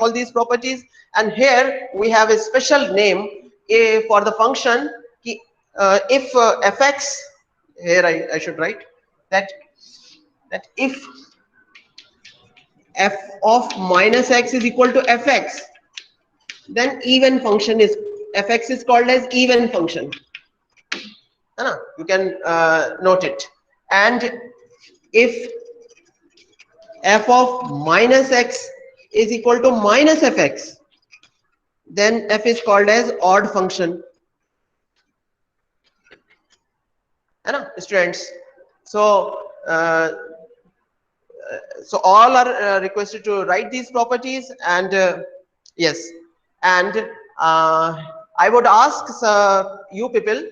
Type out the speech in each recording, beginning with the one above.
all these properties. And here we have a special name for the function. If fx, here I should write that if f of minus x is equal to fx, then even function is fx is called as even function. You can note it. And if f of minus x is equal to minus fx, then f is called as odd function. Students, so all are requested to write these properties. And yes, and I would ask you people,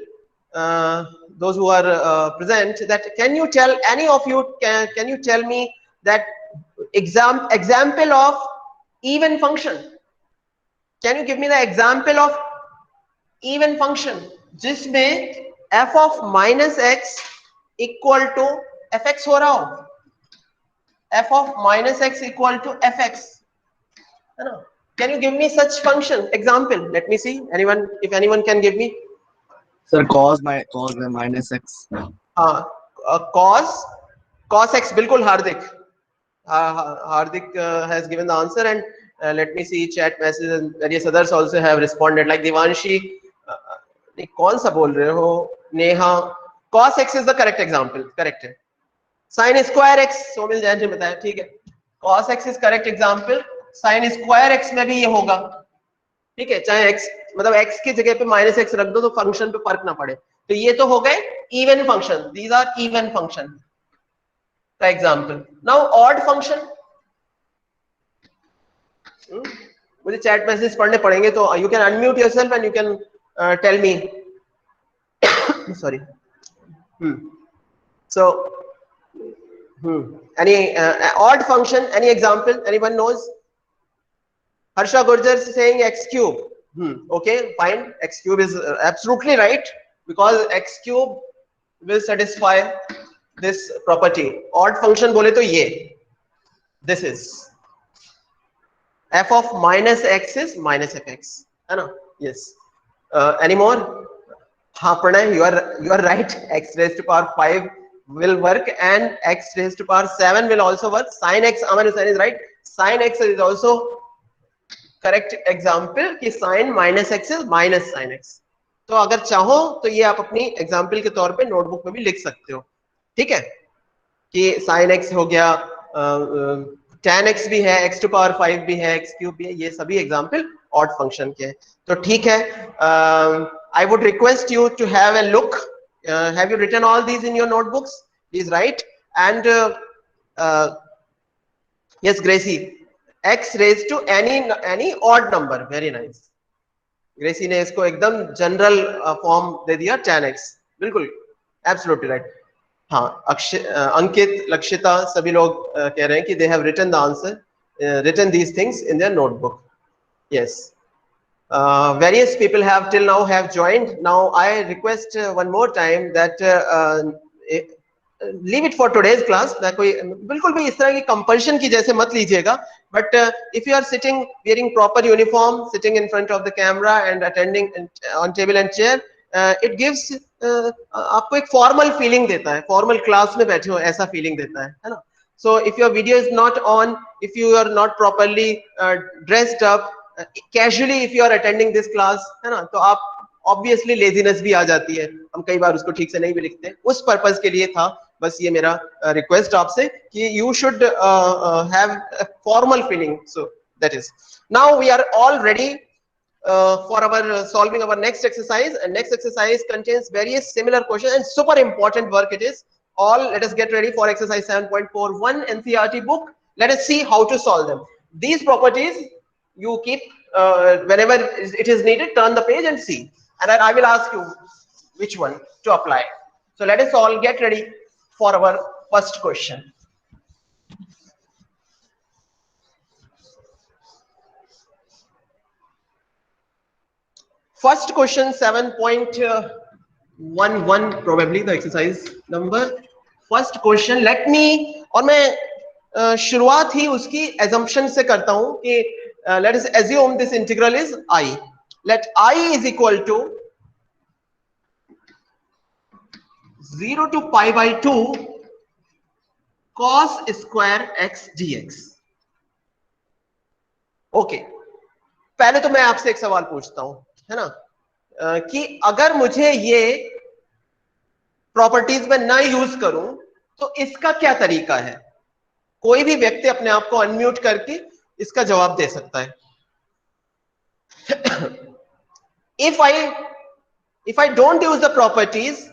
those who are present, that can you tell, any of you, can you tell me that example of even function? Can you give me the example of even function जिसमें f of minus x equal to fx हो रहा हो? f of minus x equal to fx, है ना? Can you give me such function example? Let me see. Anyone, if anyone can give me. Sir, cos minus x. Cos x, बिल्कुल Hardik. Hardik has given the answer, and let me see chat message, and various others also have responded, like Devanshi. कौन सा बोल रहे हो? Neha. Cos x is the correct example. Correct है. Sin square x, Somil Jain ने बताया, ठीक है. Cos x is correct example. Sin square x में भी ये होगा, ठीक है. चाहे x, मतलब x की जगह पे माइनस x रख दो तो फंक्शन पे फर्क ना पड़े. तो ये तो हो गए even function. These are even function. For example, now odd function. मुझे चैट मैसेज पढ़ने पड़ेंगे, तो you can unmute yourself and you can tell me. Sorry. So any odd function, any example, anyone knows? Harsha Gurjar is saying x cube. Okay, fine. X cube is absolutely right, because x cube will satisfy this property. Odd function बोले तो ये, this is f of minus x is minus fx, है ना? Yes. Any more? हाँ, Pranay, you are right. X raised to power 5 will work, and x raised to power 7 will also work. Sin x, Aman Hussain is right. Sin x is also correct example कि sin minus x is minus sin x. तो अगर चाहो तो ये आप अपनी example के तौर पे नोटबुक में भी लिख सकते हो, ठीक है? कि sin x हो गया, tan x भी है, x to power 5 भी है, x cube भी है, ये सभी एग्जाम्पल ऑड फंक्शन के हैं. तो ठीक है, I would request you to have a look. Have you written all these in your notebooks? Please write. And yes, Gracie, x raised to any odd number. Very nice. Gracie ने इसको एकदम general form दे दिया, tan x. बिल्कुल, absolutely right. हाँ, अंकित, लक्षिता, सभी लोग कह रहे हैं कि they have written the answer, written these things in their notebook. Yes. Various people have till now have joined. Now I request one more time that leave it for today's class. that कोई बिल्कुल भी इस तरह की compulsion की जैसे मत लीजिएगा. But if you are sitting wearing proper uniform, sitting in front of the camera and attending on table and chair, it gives आपको एक formal feeling देता है. Formal class में बैठे हो ऐसा feeling देता है ना? So if your video is not on, if you are not properly dressed up, casually if you are attending this class, है ना, तो आप obviously laziness भी आ जाती है. हम कई बार उसको ठीक से नहीं भी लिखते. उस पर्पस के लिए था बस ये मेरा रिक्वेस्ट आपसे कि you should have a formal feeling. So that is. Now we are all ready for our solving our next exercise, and next exercise contains various similar questions and super important work it is. All, let us get ready for exercise 7.41 NCERT book. Let us see how to solve them. These properties you keep whenever it is needed, turn the page and see, and I will ask you which one to apply. So let us all get ready for our first question. First question, 7.11 probably the exercise number. First question, let me, और मैं शुरुआत ही उसकी assumption से करता हूं कि let us assume this integral is I. Let I is equal to 0 to pi by 2 cos square x dx. Okay, पहले तो मैं आपसे एक सवाल पूछता हूं, है ना, कि अगर मुझे ये प्रॉपर्टीज में ना यूज करूं तो इसका क्या तरीका है? कोई भी व्यक्ति अपने आप को अनम्यूट करके इसका जवाब दे सकता है. if I don't use the properties,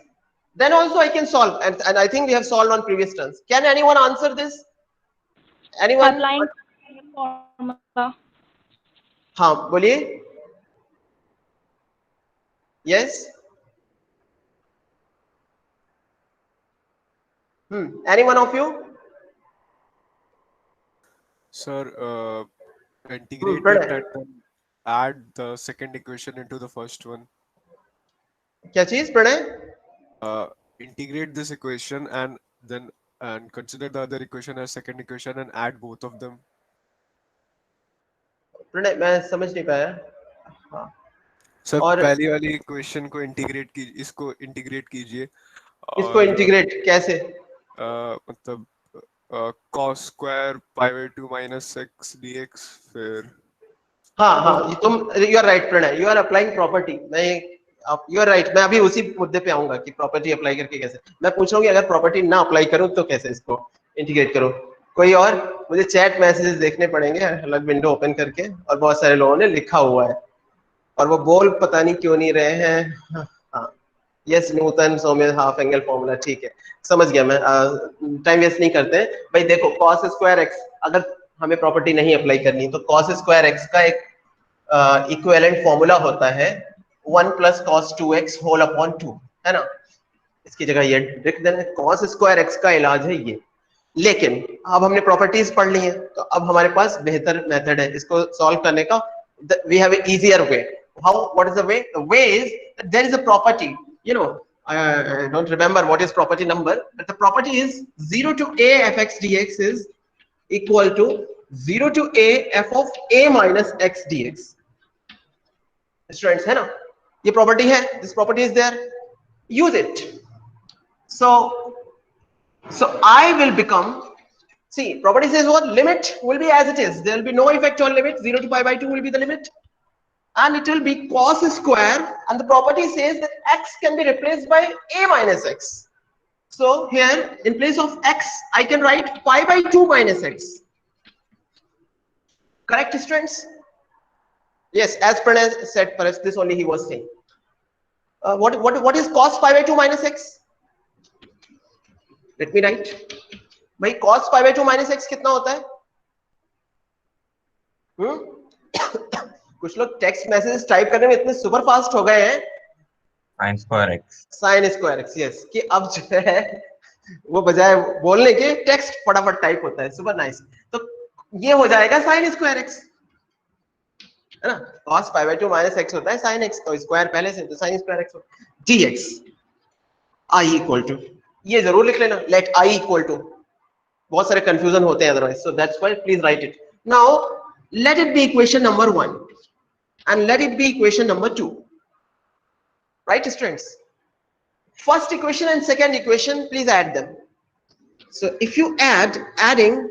then also I can solve, and I think we have solved on previous terms. Can anyone answer this? Anyone? Applying formula. हाँ बोलिए. Yes. Any one of you? Sir, integrate it and then add the second equation into the first one. क्या चीज Pranay? Integrate this equation and then consider the other equation as second equation and add both of them. Pranay मैं समझ नहीं पाया. हाँ. Sir और पहली वाली इक्वेशन को इंटीग्रेट की, इसको इंटीग्रेट कीजिए. इसको इंटीग्रेट कैसे? मतलब cos square pi by 2 minus x dx. फिर हाँ तुम, you are right Pranay, you are applying property. मैं यू आर राइट, मैं अभी उसी मुद्दे पे आऊंगा कि प्रॉपर्टी अप्लाई करके कैसे. मैं पूछ रहा हूँ कि अगर प्रॉपर्टी ना अप्लाई करूँ तो कैसे इसको इंटीग्रेट करूँ. कोई और? मुझे चैट मैसेजेस देखने पड़ेंगे अलग विंडो ओपन करके, और बहुत सारे लोगों ने लिखा हुआ है और वो बोल पता नहीं क्यों नहीं रहे हैं. हाँ, यस न्यूटन सौम्य हाफ एंगल फॉर्मूला, ठीक है समझ गया मैं. टाइम वेस्ट नहीं करते हैं भाई. देखो cos स्क्वायर x, अगर हमें प्रॉपर्टी नहीं अप्लाई करनी तो cos स्क्वायर x का एक इक्विवेलेंट फॉर्मूला होता है 1 plus cos 2x whole upon 2, है ना. इसकी जगह ये लिख देना, cos स्क्वायर x का इलाज है ये. लेकिन अब हमने प्रॉपर्टीज पढ़ ली हैं तो अब हमारे पास बेहतर मेथड है इसको सॉल्व करने का. We have an easier way. How? What is the way? The way is that there is a property. You know, I don't remember what is property number, but the property is 0 to a f x dx is equal to 0 to a f of a minus x dx. Students, है ना, ये property है. This property is there. Use it. So I will become. See, property says what? Limit will be as it is. There will be no effect on limit. 0 to pi by 2 will be the limit. And it will be cos square. And the property says that x can be replaced by a minus x. So here, in place of x, I can write pi by 2 minus x. Correct, students? Yes, as Pranay said, perhaps this only he was saying. What is cos pi by 2 minus x? Let me write. भाई cos pi by 2 minus x कितना होता है? कुछ लोग text message type करने में इतने super fast हो गए हैं. sin square x. sin square x, yes, कि अब जो है वो बजाय बोलने के टेक्स्ट फटाफट टाइप होता है. Super nice. तो ये हो जाएगा sin square x, है ना. cos pi by 2 minus x होता है sin x, तो स्क्वायर पहले से, तो sin square x dx I equal to, ये जरूर लिख लेना, let I इक्वल टू. बहुत सारे कंफ्यूजन होते हैं otherwise, so that's why please write it. Now let it be equation number 1 and let it be equation number 2. Right, students? First equation and second equation, please add them. So if you adding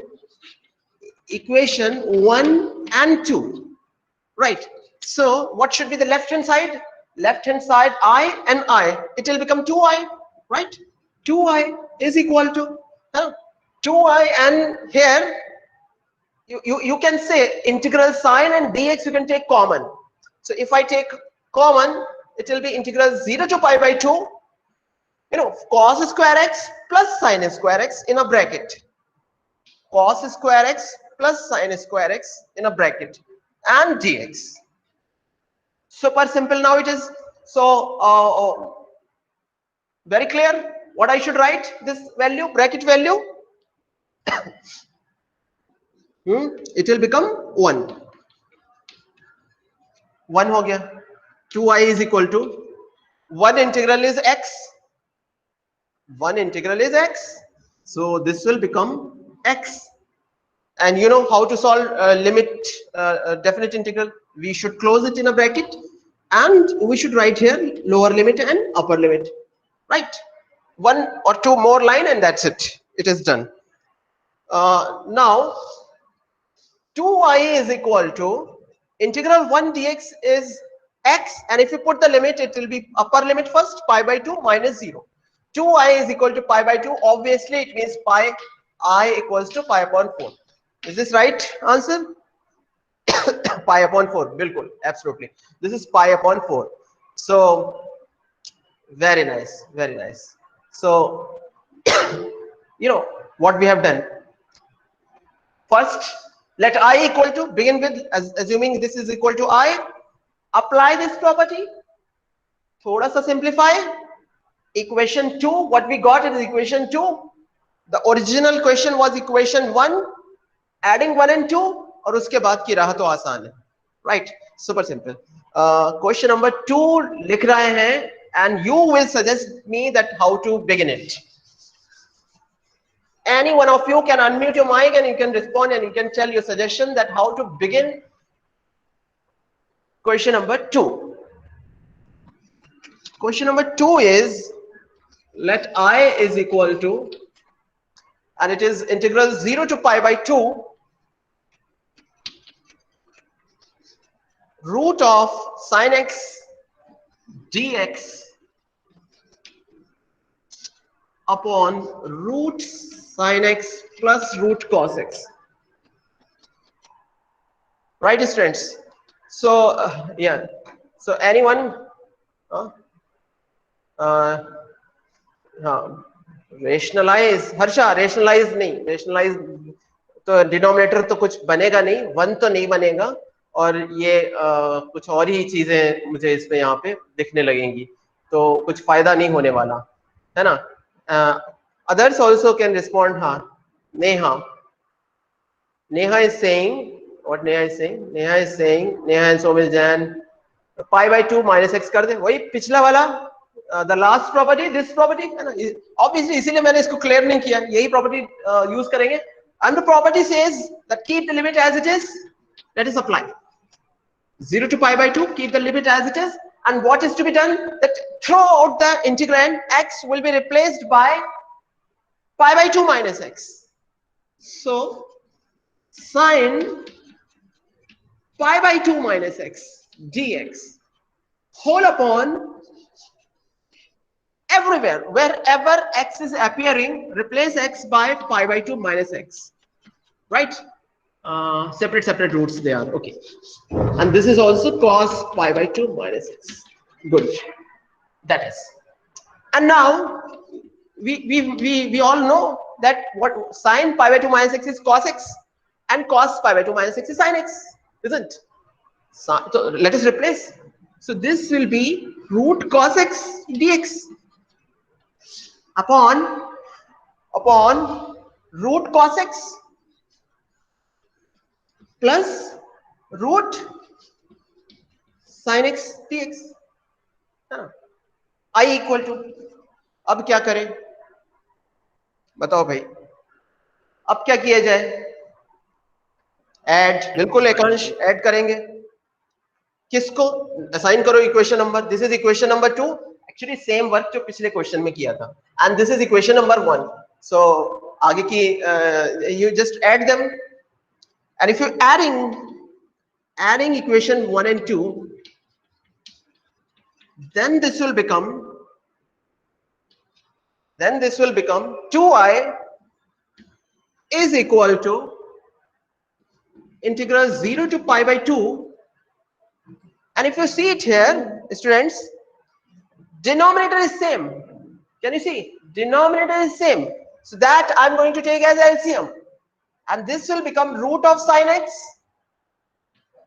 equation 1 and 2, right? So what should be the left hand side? Left hand side I and I, it will become 2i, right? 2i is equal to 2i, and here you can say integral sign and dx you can take common. So if I take common, it will be integral 0 to pi by 2, you know, cos square x plus sin square x in a bracket. Cos square x plus sin square x in a bracket and dx. Super simple now it is. So very clear what I should write, this value, bracket value. It will become 1. 1 हो गया. 2i is equal to 1 integral is x. 1 integral is x. So this will become x. And you know how to solve limit definite integral. We should close it in a bracket, and we should write here lower limit and upper limit, right? One or two more line and that's it. It is done. Now 2y is equal to integral 1 dx is x, and if you put the limit, it will be upper limit first, pi by 2 minus 0. 2i is equal to pi by 2. Obviously, it means pi I equals to pi upon 4. Is this right answer? Pi upon 4. Bilkul, absolutely. This is pi upon 4. So, very nice, very nice. So, you know what we have done. First, let I equal to, begin with, assuming this is equal to I, apply this property, thoda sa simplify, equation 2, what we got is equation 2, the original question was equation 1, adding 1 and 2, और उसके बाद की राह तो आसान है, right? Super simple. Question number 2 लिख रहे हैं, and you will suggest me that how to begin it. Any one of you can unmute your mic and you can respond and you can tell your suggestion that how to begin question number 2. Question number 2 is, let I is equal to, and it is integral 0 to pi by 2 root of sin x dx upon root sin x plus root cos x. Right, students? So yeah, so anyone rationalize, Harsha, rationalize नहीं, rationalize तो denominator तो कुछ बनेगा नहीं, 1 तो नहीं बनेगा, और ये कुछ और ही चीजें मुझे इसमें यहाँ पे दिखने लगेंगी, तो कुछ फायदा नहीं होने वाला है ना. Others also can respond. हाँ, Neha is saying, what Neha is saying? Neha is saying, Neha and Somil Jain, pi by 2 minus x कर दे, वही पिछला वाला, the last property, this property है ना. Obviously इसीलिए मैंने इसको clear नहीं किया, यही property use करेंगे, and the property says that keep the limit as it is. Let us apply 0 to pi by 2, keep the limit as it is, and what is to be done, that throughout the integrand x will be replaced by pi by 2 minus x. So sin pi by 2 minus x dx whole upon, everywhere wherever x is appearing, replace x by pi by 2 minus x, right? Separate roots they are, okay. And this is also cos pi by 2 minus x. Good, that is. And now we all know that what sin pi by 2 minus x is cos x, and cos pi by 2 minus x is sin x, isn't? So let us replace. So this will be root cos x dx upon root cos x plus root sin x dx. I equal to, अब क्या करें बताओ भाई, अब क्या किया जाए? Add, बिल्कुल एकांश ऐड करेंगे. किसको असाइन करो equation number? This is equation number 2, actually same work जो पिछले क्वेश्चन में किया था, and this is equation number 1. सो आगे की you just add them, and if you're adding equation 1 and 2, then this will become 2i is equal to integral 0 to pi by 2, and if you see it here, students, denominator is same. Can you see? Denominator is same, so that I'm going to take as LCM, and this will become root of sin x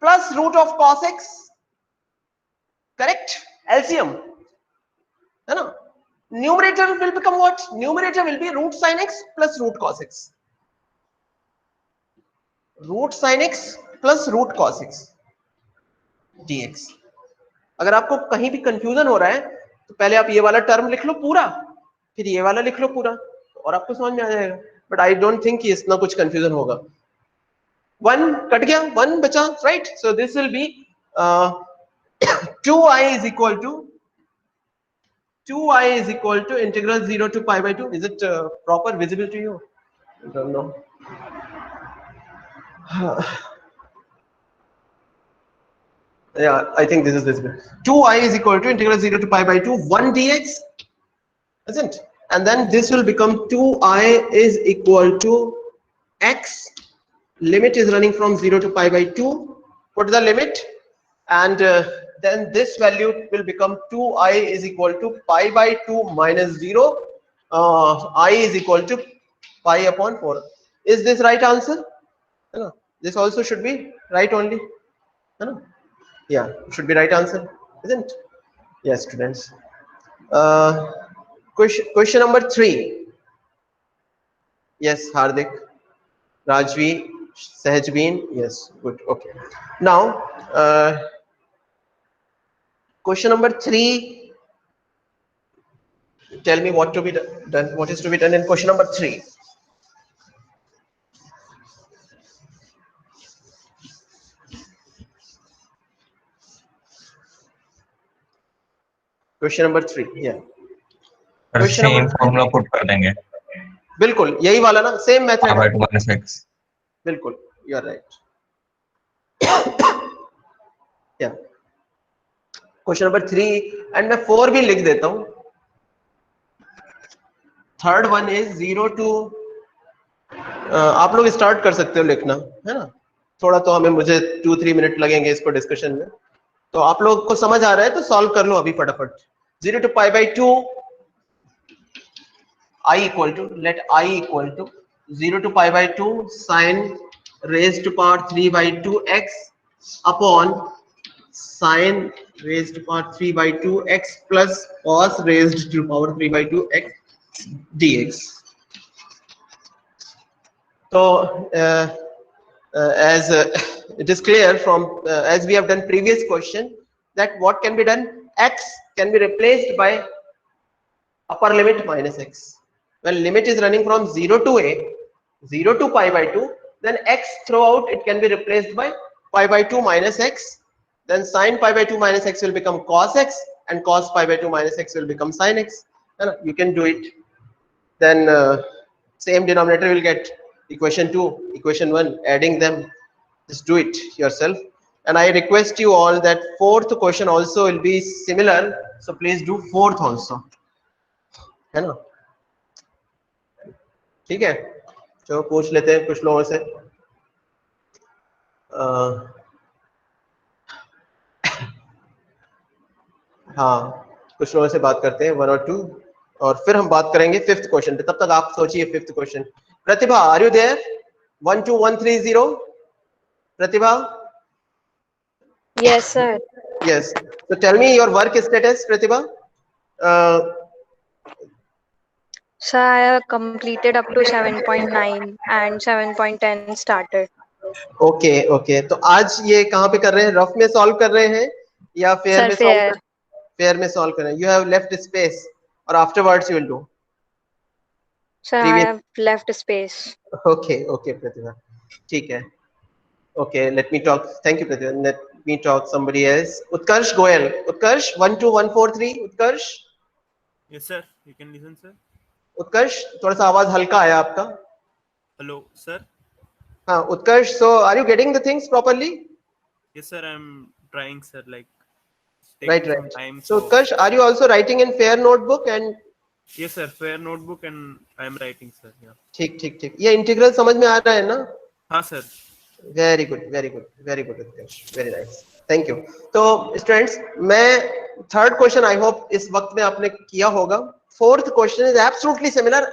plus root of cos x, correct? LCM, you know. Numerator will become what? Numerator will be root sin x plus root cos x. Root sin x plus root cos x dx. अगर आपको कहीं भी confusion हो रहा है तो पहले आप ये वाला टर्म लिख लो पूरा, फिर ये वाला लिख लो पूरा, और आपको समझ में आ जाएगा. बट आई डोंट थिंक कि इतना कुछ कंफ्यूजन होगा. 1 कट गया, 1 बचा, right? So this will be 2i is equal to integral 0 to pi by 2. Is it proper visible to you? I don't know. Yeah, I think this is visible. 2i is equal to integral 0 to pi by 2 1 dx, isn't it? And then this will become 2i is equal to x, limit is running from 0 to pi by 2, put the limit, and then this value will become 2i is equal to pi by 2 minus 0, I is equal to pi upon 4. Is this right answer? No. This also should be right only. No. Yeah, should be right answer, isn't it? Yes, students. Question number 3. Yes, Hardik, Rajvi, Sahajbeen. Yes, good. Okay. Now, question number 3. Tell me what to be done. What is to be done in question number 3? Question number 3. Yeah. और Question same number 3. Formula put कर देंगे बिल्कुल यही वाला ना, same method pi by है. 2 minus x. बिल्कुल, you are right. Yeah. Question number 3 and मैं 4 भी लिख देता हूँ. Third one is 0 to आप लोग स्टार्ट कर सकते हो लिखना, है ना? थोड़ा तो हमें मुझे 2-3 मिनट लगेंगे इसको डिस्कशन में. तो आप लोग को समझ आ रहा है तो सॉल्व कर लो अभी फटाफट. 0 to pi by 2 I equal to, let I equal to 0 to pi by 2 sine raised to power 3 by 2 x upon sine raised to power 3 by 2 x plus cos raised to power 3 by 2 x dx. So as it is clear from as we have done previous question that what can be done, x can be replaced by upper limit minus x. When limit is running from 0 to a, 0 to pi by 2, then x throughout it can be replaced by pi by 2 minus x. Then sine pi by 2 minus x will become cos x, and cos pi by 2 minus x will become sin x. You can do it. Then same denominator will get equation 2, equation 1, adding them. Just do it yourself. And I request you all that fourth question also will be similar. So please do fourth also. है ना? ठीक है, चलो पूछ लेते हैं कुछ लोगों से. हाँ, कुछ लोगों से बात करते हैं 1 और 2, और फिर हम बात करेंगे फिफ्थ क्वेश्चन पे. तब तक आप सोचिए fifth question. Pratibha, are you there? 12130. Pratibha? Yes, sir. Yes. So tell me your work status, Pratibha. Sir, I have completed up to 7.9 and 7.10 started. Okay, okay. तो आज ये कहाँ पे कर रहे हैं? रफ में सॉल्व कर रहे हैं या फेयर Sir, में सॉल्व fair. कर? फेयर में सॉल्व कर रहे हैं. You have left space, और afterwards you will do. Sir, I Previous. have left space. Okay, okay, Pratibha. ठीक है. Okay, let me talk. Thank you, Pratibha. Let me talk somebody else. Utkarsh Goyal. Utkarsh 12143. Utkarsh. Yes, sir. You can listen, sir. उत्कर्ष, थोड़ा सा आवाज हल्का आया आपका. Hello, sir. हाँ, उत्कर्ष. So are you getting the things properly? Yes, sir. I'm trying, sir. Like Right, taking some right. time. So Utkarsh, are you also writing in fair notebook? And Yes, sir. Fair notebook and I'm writing, sir. Yeah. ठीक ठीक ठीक. ये integral समझ में आ रहा है ना? हाँ, sir. Very good, very good, very good Utkarsh, very nice, thank you. तो स्टूडेंट्स, मैं थर्ड क्वेश्चन आई होप इस वक्त में आपने किया होगा. Fourth question is absolutely similar,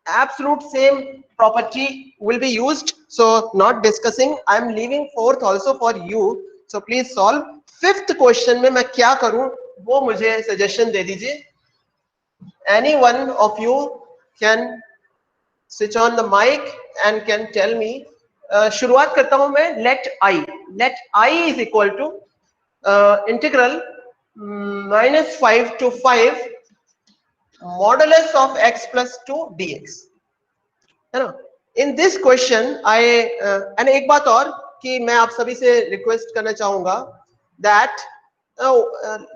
absolute same property will be used, so not discussing. I am leaving fourth also for you, so please solve. fifth question में मैं क्या करूं वो मुझे सजेशन दे दीजिए. Any one of you can switch on the mic and can tell me. शुरुआत करता हूं मैं. let I is equal to integral -5 to 5 modulus of x plus 2 dx, है ना? In this question, and एक बात और कि मैं आप सभी से रिक्वेस्ट करना चाहूंगा that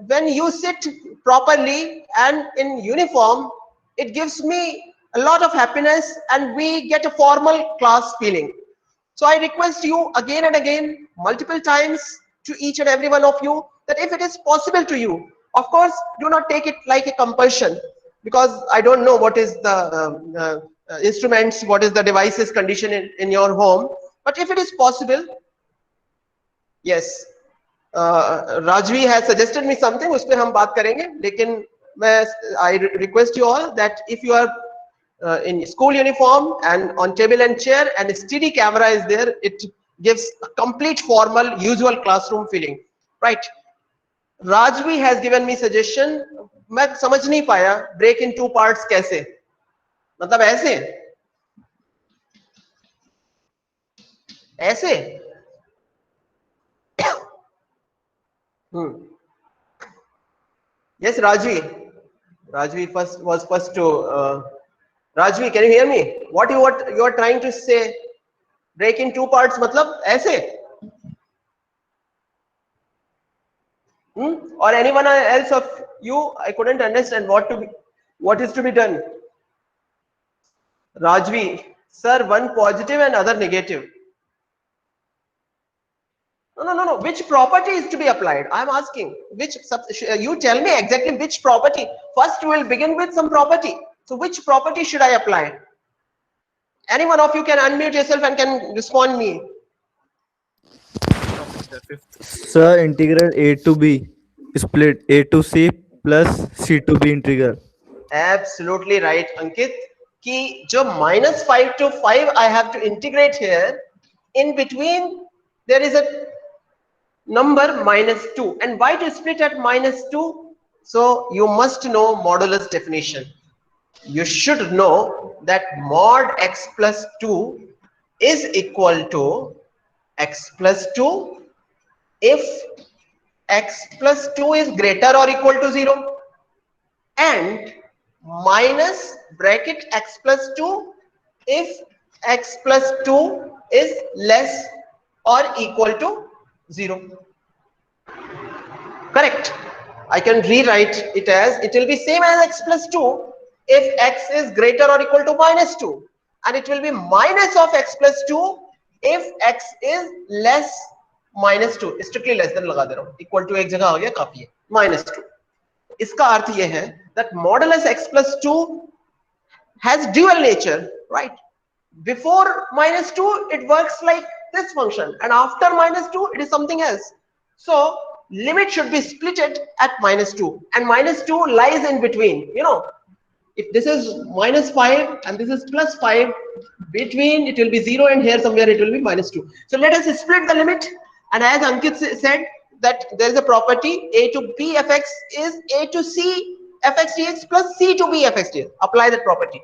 when you sit properly and in uniform, it gives me a lot of happiness and we get a formal class feeling. So I request you again and again, multiple times, to each and every one of you, that if it is possible to you, of course, do not take it like a compulsion, because I don't know what is the instruments, what is the devices condition in your home. But if it is possible, yes, Rajvi has suggested me something, उस पे हम बात करेंगे. लेकिन I request you all that if you are in school uniform and on table and chair and a steady camera is there, it gives a complete formal usual classroom feeling, right? Rajvi has given me suggestion. मैं समझ नहीं पाया break in two parts कैसे, मतलब ऐसे Yes, Rajvi was first to Rajvi, can you hear me? What you are trying to say? Break in two parts, मतलब ऐसे? Or anyone else of you? I couldn't understand what is to be done. Rajvi, sir, one positive and other negative. No. Which property is to be applied? I'm asking. You tell me exactly which property. First, we will begin with some property. So, which property should I apply? Any one of you can unmute yourself and can respond me. Sir, integral a to b split a to c plus c to b integral. Absolutely right, Ankit. कि जो -5 to 5 I have to integrate here. In between, there is a number -2, and why to split at -2? So you must know modulus definition. You should know that mod x plus 2 is equal to x plus 2 if x plus 2 is greater or equal to 0, and minus bracket x plus 2 if x plus 2 is less or equal to 0. Correct. I can rewrite it as, it will be same as x plus 2 if x is greater or equal to -2, and it will be minus of x plus 2 if x is less -2. Strictly less than लगा दे रहा हूँ, equal to एक जगह आ गया, काफी है, -2. इसका अर्थ ये है that modulus x plus 2 has dual nature, right? Before -2 it works like this function, and after -2 it is something else. So limit should be splitted at -2, and -2 lies in between. You know, if this is -5 and this is +5, between it will be 0, and here somewhere it will be -2. So let us split the limit, and as Ankit said that there is a property a to b fx is a to c fx dx plus c to b fx dx. Apply that property.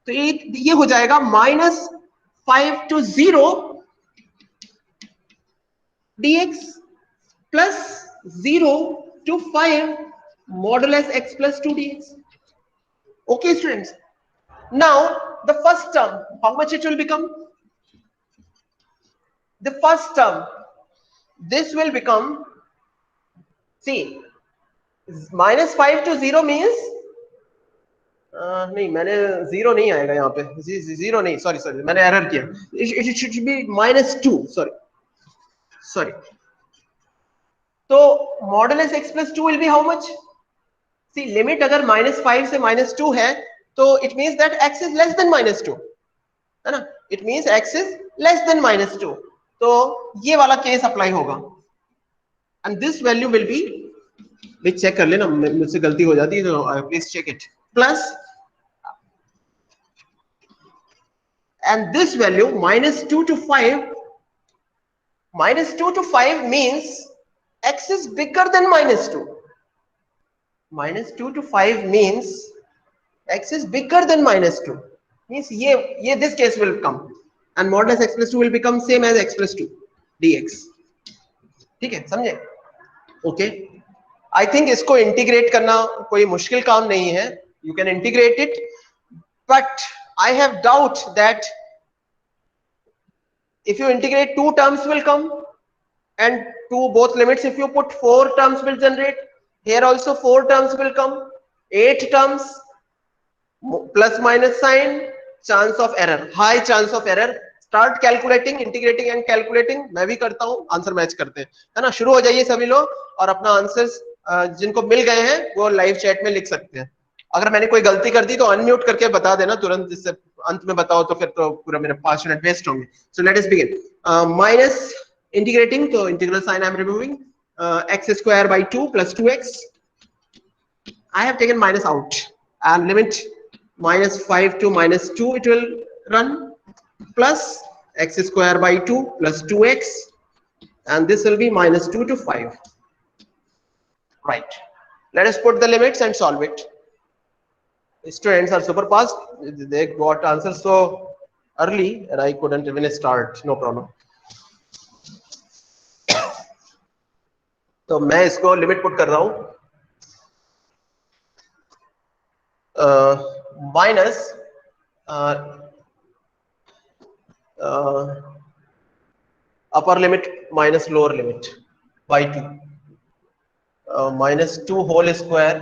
तो ये हो जाएगा -5 to 0 dx plus 0 to 5 modulus x plus 2 dx. Okay, students. Now the first term, how much it will become? The first term, this will become, see, -5 to 0 means नहीं, मैंने 0 नहीं आएगा यहाँ पे, 0 नहीं, sorry, मैंने error किया. It should be -2, sorry. So modulus x plus 2 will be how much? See, limit अगर -5 से -2 है, तो it means that x is less than -2, है ना? It means x is less than -2. तो ये वाला केस अप्लाई होगा, and this value will be, please check कर लेना, मुझसे गलती हो जाती है तो please check it, plus, and this value -2 to 5, -2 to 5 means x is bigger than -2. -2 to 5 means x is bigger than -2. Means ये this case will come, and modulus x plus 2 will become same as x plus 2 dx. ठीक है, समझे? Okay. I think इसको integrate करना कोई मुश्किल काम नहीं है. You can integrate it, but I have doubt that if you integrate, 2 terms will come, and to both limits if you put 4 terms will generate. Here also 4 terms will come, 8 terms, plus minus sign, chance of error, high chance of error. Start calculating, integrating and calculating. मैं भी करता हूँ, answer match करते हैं, है ना. शुरू हो जाइए सभी लोग, और अपना आंसर्स जिनको मिल गए हैं वो लाइव चैट में लिख सकते हैं. अगर मैंने कोई गलती कर दी तो अनम्यूट करके बता देना तुरंत, जिससे अंत में बताओ तो फिर तो पूरा मेरे 5 मिनट वेस्ट होंगे. So let us begin. Minus integrating, तो integral sign I am removing. x square by 2 plus 2x. I have taken minus out, and limit minus 5 to minus 2 it will run, plus x square by 2 plus 2x, and this will be minus 2 to 5. Right. Let us put the limits and solve it. Students are super fast. They got answers so early and I couldn't even start. No problem. तो मैं इसको limit put कर रहा हूं. Minus upper limit minus lower limit by 2, minus 2 whole square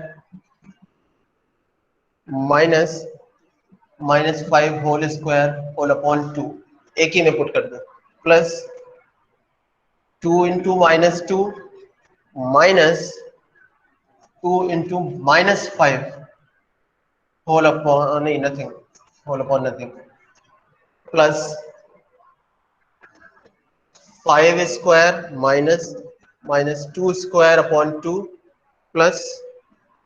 minus minus 5 whole square whole upon 2, एक ही में put कर दो, plus 2 into minus 2 minus 2 into minus 5 whole upon nothing, whole upon nothing, plus 5 square minus minus 2 square upon 2 plus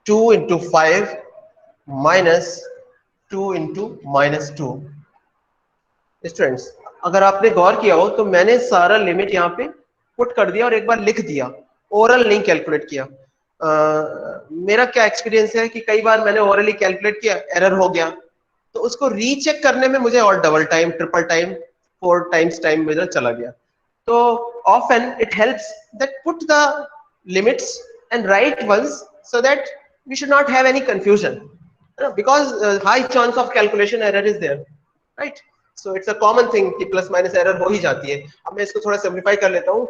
2 into 5 minus 2 into minus 2. Students, अगर आपने गौर किया हो तो मैंने सारा लिमिट यहाँ पे पुट कर दिया और एक बार लिख दिया, ओरल नहीं कैलकुलेट किया. मेरा क्या एक्सपीरियंस है कि कई बार मैंने ओरली कैलकुलेट किया, एरर हो गया, तो उसको रीचेक करने में मुझे और double time, triple time, 4 times time मेरा चला गया. So often it helps that put the limits and write ones so that we should not have any confusion, because high chance of calculation error is there, right? So it's a common thing कि plus minus error हो ही जाती है. अब मैं इसको थोड़ा simplify कर लेता हूँ.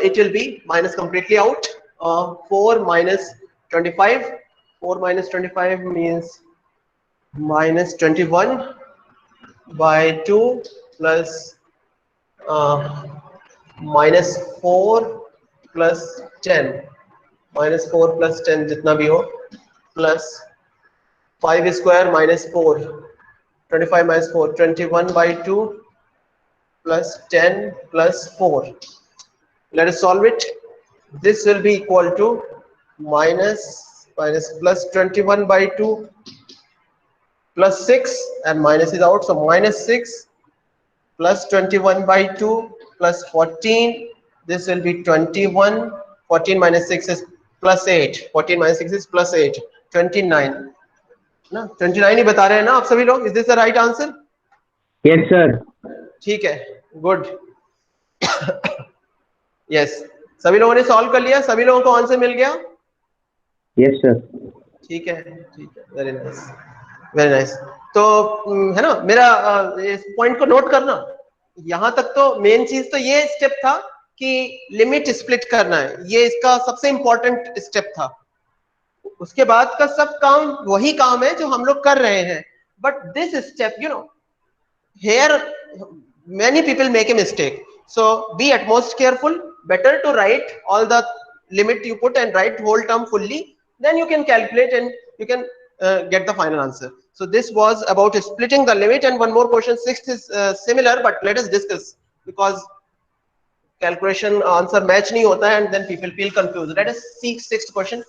It will be minus completely out. 4 minus 25. 4 minus 25 means minus 21 by 2 plus minus 4 plus 10, minus 4 plus 10 जितना भी हो, plus 5 square minus 4, 25 minus 4, 21 by 2 plus 10 plus 4. Let us solve it. This will be equal to minus plus 21 by 2 plus 6, and minus is out, so minus 6 plus 21 by 2 plus 14. This will be 21. 14 minus 6 is plus 8. 14 minus 6 is plus 8. 29. ना 29 ही बता रहे हैं ना आप सभी लोग. Is this the right answer? Yes, sir. ठीक है, good. Yes. सभी लोगों ने सॉल्व कर लिया, सभी लोगों को आंसर मिल गया. Yes, sir. ठीक है, ठीक है, वेरी नाइस, वेरी नाइस. तो है ना, मेरा इस पॉइंट को नोट करना. यहां तक तो मेन चीज तो ये स्टेप था कि लिमिट स्प्लिट करना है, ये इसका सबसे इंपॉर्टेंट स्टेप था. उसके बाद का सब काम वही काम है जो हम लोग कर रहे हैं. But this step, you know, here many people make a mistake, so be at most careful. Better to write all the limit you put and write whole term fully, then you can calculate and you can get the final answer. So this was about splitting the limit. And one more question, sixth is similar, but let us discuss, because calculation answer match nahi hota hai and then people feel confused. Let us see sixth question.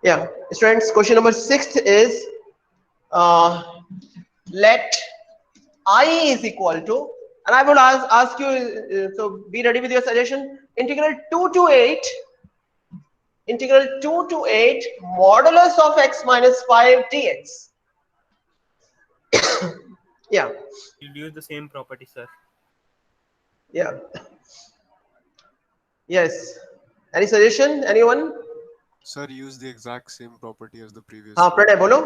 Yeah, students, question number 6 is let I is equal to, and I will ask you, so be ready with your suggestion. Integral 2 to 8, integral 2 to 8 modulus of x minus 5 dx. Yeah. You'll use the same property, sir. Yeah. Yes. Any suggestion? Anyone? Sir, use the exact same property as the previous. हाँ, प्रणय बोलो.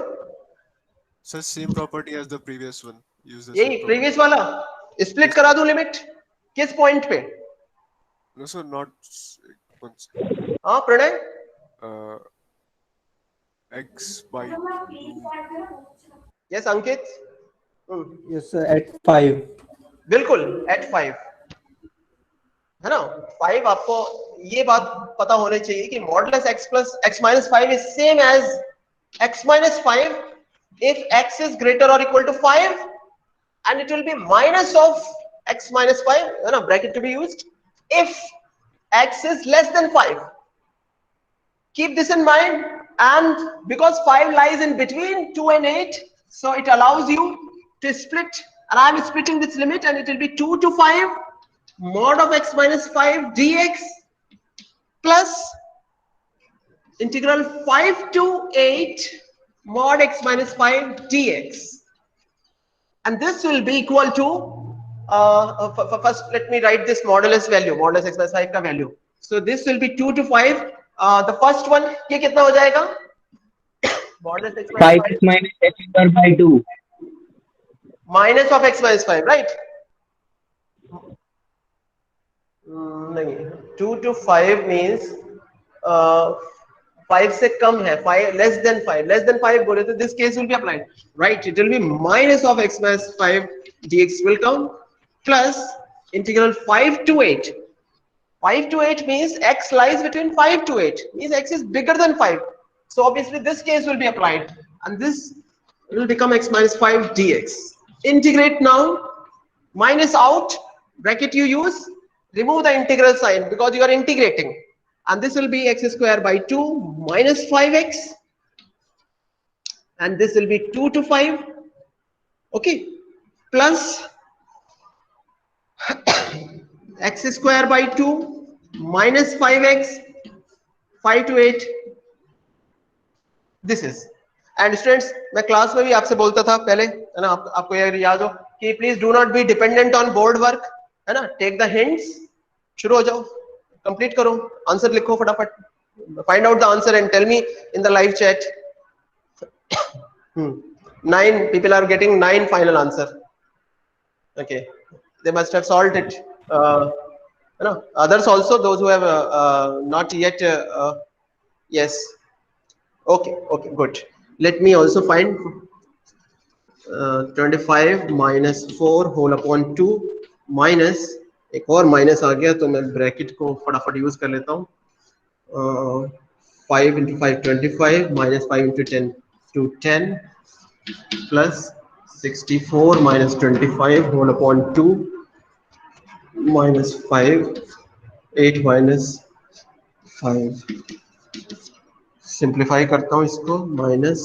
So same property as the previous one. Use the यही same property. Previous वाला split करा दूं limit किस point पे? No, so not one second. हाँ Pranay, Uh, x by 2. Yes Ankit, Yes, sir, at 5. बिल्कुल at 5 है ना. 5 आपको ये बात पता होनी चाहिए कि modulus x plus x minus 5 is same as x minus 5 if x is greater or equal to 5, and it will be minus of x minus 5, है ना, bracket to be used if x is less than 5. Keep this in mind, and because 5 lies in between 2 and 8, so it allows you to split, and I am splitting this limit, and it will be 2 to 5 mod of x minus 5 dx plus integral 5 to 8 mod x minus 5 dx, and this will be equal to first let me write this modulus value, modulus x minus 5 का value. So this will be 2 to 5. The first one ये कितना हो जाएगा? Modulus x minus 5 5 minus x square by 2. minus of x minus 5, right? नहीं, 2 to 5 means 5 से कम है, 5 less than 5 बोले तो this case will be applied, right? It will be minus of x minus 5 dx will come plus integral 5 to 8. 5 to 8 means x lies between 5 to 8, means x is bigger than 5. So obviously this case will be applied, and this will become x minus 5 dx. Integrate now, minus out, bracket you use, remove the integral sign because you are integrating, and this will be x square by 2 minus 5x, and this will be 2 to 5, okay, plus x square by 2 minus 5x, 5 to 8. This is, and students मैं class में भी आपसे बोलता था पहले, है ना, आपको याद हो कि please do not be dependent on board work, है ना, टेक द हिंट्स, शुरू हो जाओ, कंप्लीट करो, आंसर लिखो फटाफट, find out the answer and tell me in the live chat. 9 people are getting 9 final answer. Okay, they must have solved it. You know, others also, those who have not yet yes, okay, good. Let me also find 25 minus 4 whole upon 2 minus, एक और minus आ गया तो मैं bracket को फटाफट use कर लेता हूँ. 5 into 5 25 minus 5 into 10 to 10 plus 64 minus 25 whole upon 2 minus 5, 8 minus 5. Simplify करता हूँ इसको, माइनस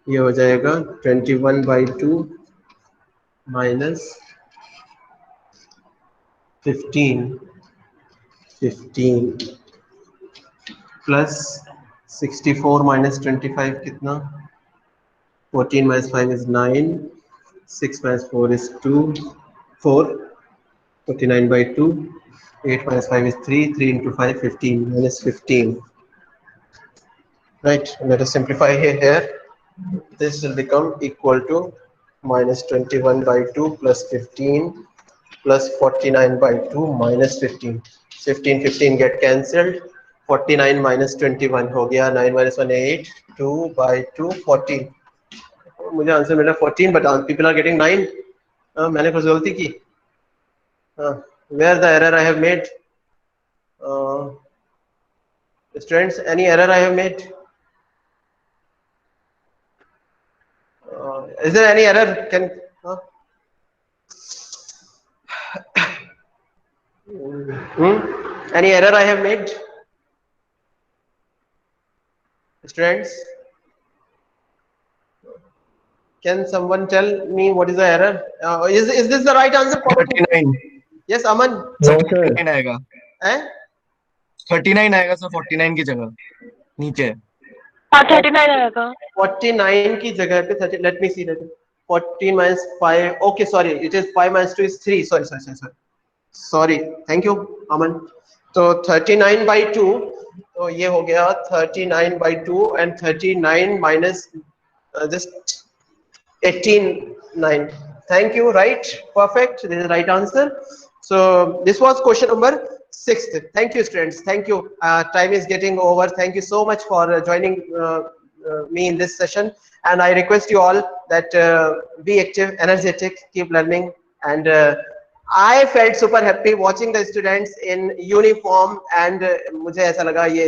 ये हो जाएगा 21 by 2 माइनस 15 प्लस 64 minus 25 कितना, 14 minus 5 is 9, 6 minus 4 is 2, 4, 49 by 2, 8 minus 5 is 3, 3 into 5 15 minus 15. Right, let us simplify here. This will become equal to minus 21 by 2 plus 15 plus 49 by 2 minus 15. 15 get cancelled. 49 minus 21 हो गया, 9 minus 1 8, 2 by 2 14. मुझे answer मिला 14, but people are getting 9. मैंने कुछ गलती की. Where the error I have made? Students, any error I have made? Is there any error? Any error I have made? Students, can someone tell me what is the error? Is this the right answer? 39. Yes, Aman. No, sir. 39 आएगा. Eh? 39 आएगा sir, 49 की जगह नीचे. 39 आएगा. 49 की जगह पे 30. Let me see that. 14 minus 5. Okay, sorry. It is 5 minus 2 is 3. Sorry. Thank you, Aman. So 39 by 2. तो ये हो गया 39 by 2 and 39 minus just 18.9. Thank you. Right. Perfect. This is the right answer. So this was question number 6. Thank you, students. Thank you. Time is getting over. Thank you so much for joining me in this session. And I request you all that be active, energetic, keep learning. And I felt super happy watching the students in uniform. And मुझे ऐसा लगा ये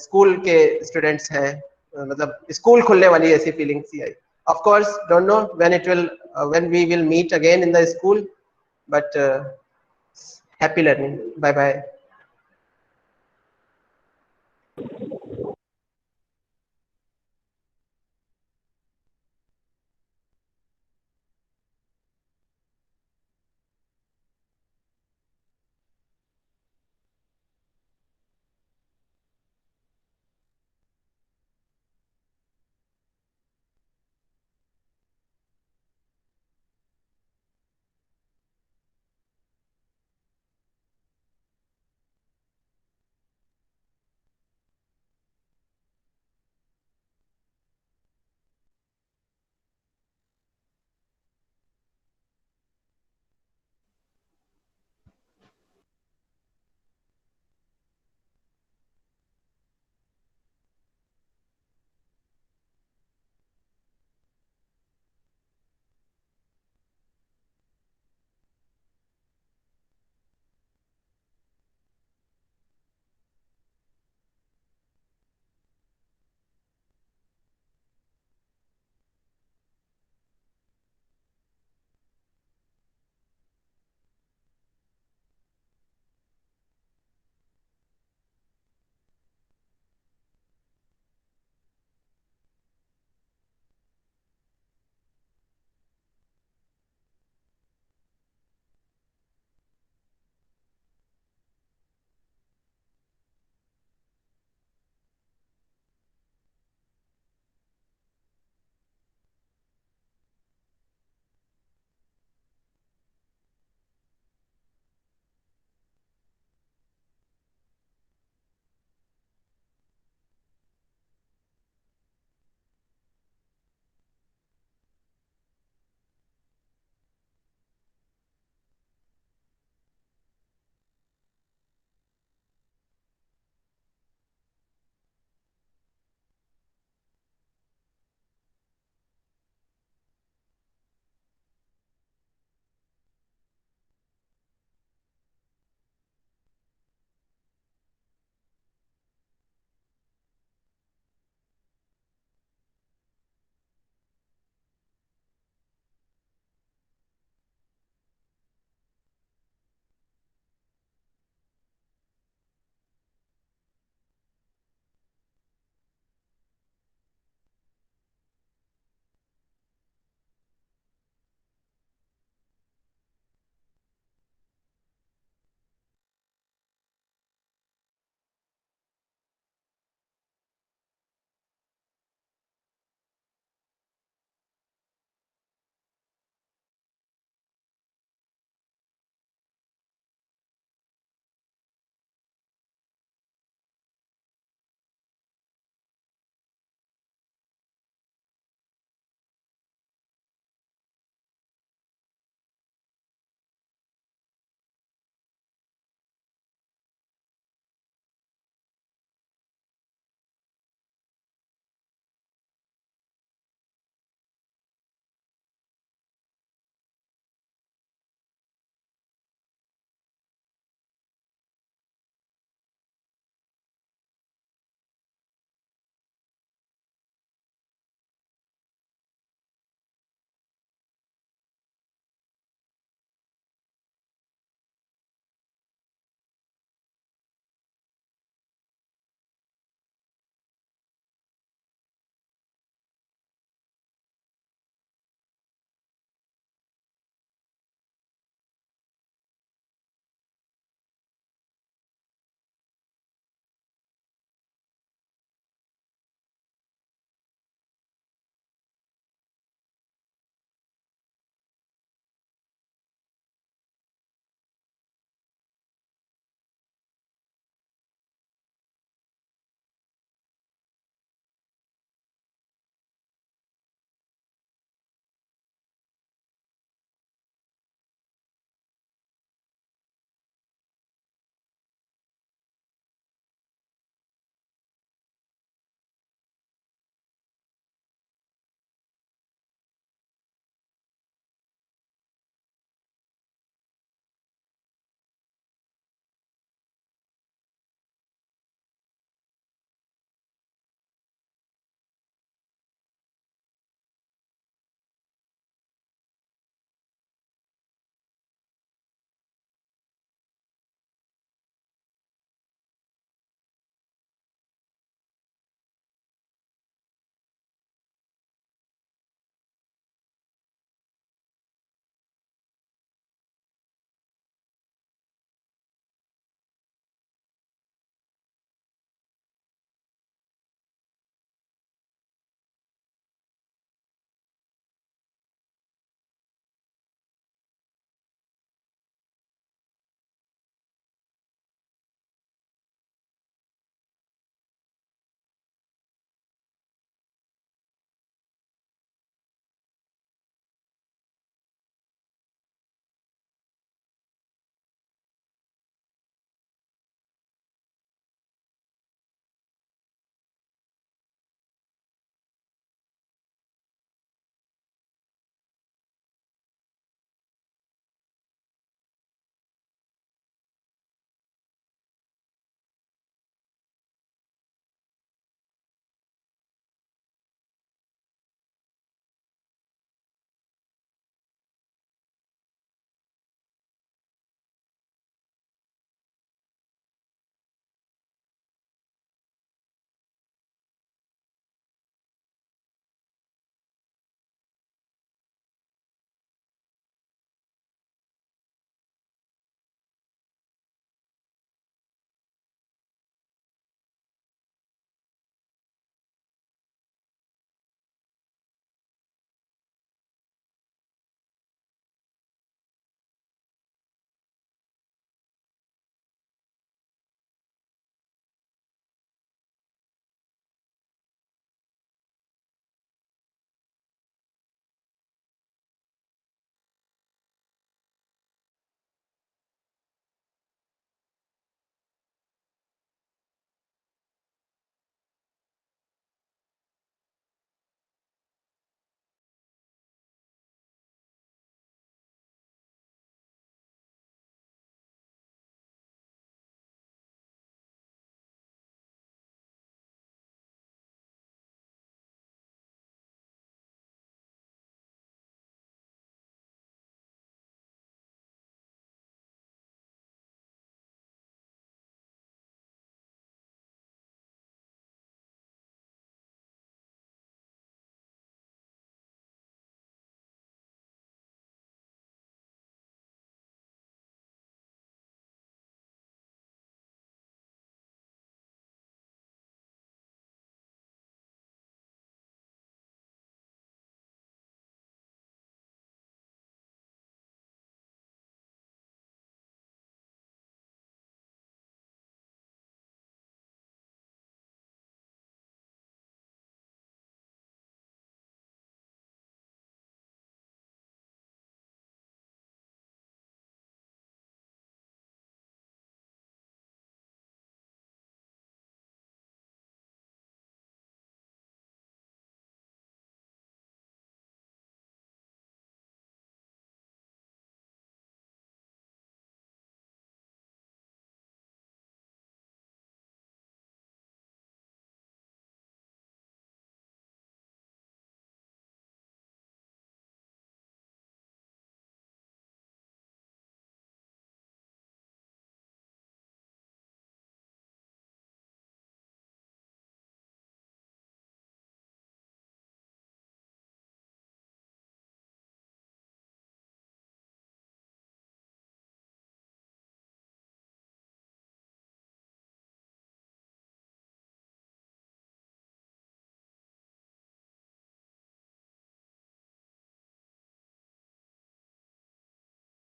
school के students हैं, मतलब school खुलने वाली ऐसी फीलिंग सी आई. Of course, don't know when we will meet again in the school, but happy learning. Bye bye.